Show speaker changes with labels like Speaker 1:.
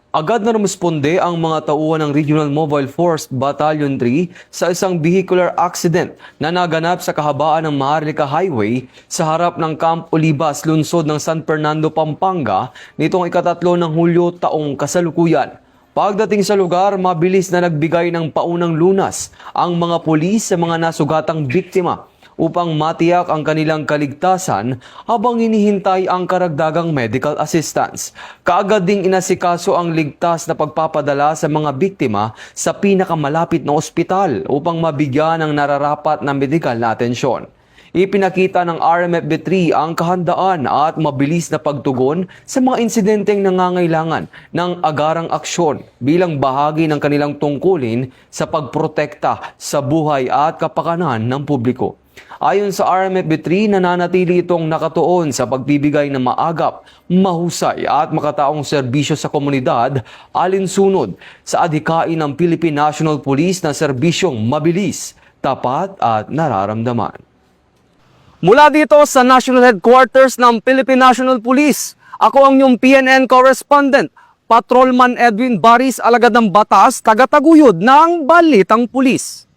Speaker 1: Agad na rumisponde ang mga tauhan ng Regional Mobile Force Battalion 3 sa isang vehicular accident na naganap sa kahabaan ng Maharlika Highway sa harap ng Camp Olivas, lungsod ng San Fernando, Pampanga nitong ikatatlo ng Hulyo taong kasalukuyan. Pagdating sa lugar, mabilis na nagbigay ng paunang lunas ang mga pulis sa mga nasugatang biktima upang matiyak ang kanilang kaligtasan habang hinihintay ang karagdagang medical assistance. Kaagad ding inasikaso ang ligtas na pagpapadala sa mga biktima sa pinakamalapit na ospital upang mabigyan ng nararapat na medikal na atensyon. Ipinakita ng RMFB-3 ang kahandaan at mabilis na pagtugon sa mga insidenteng nangangailangan ng agarang aksyon bilang bahagi ng kanilang tungkulin sa pagprotekta sa buhay at kapakanan ng publiko. Ayon sa RMFB-3, nananatili itong nakatuon sa pagbibigay ng maagap, mahusay at makataong serbisyo sa komunidad alinsunod sa adhikain ng Philippine National Police na serbisyong mabilis, tapat at nararamdaman. Mula dito sa National Headquarters ng Philippine National Police, ako ang inyong PNN correspondent, Patrolman Edwin Baris, alagad ng batas, tagataguyod ng Balitang Pulis.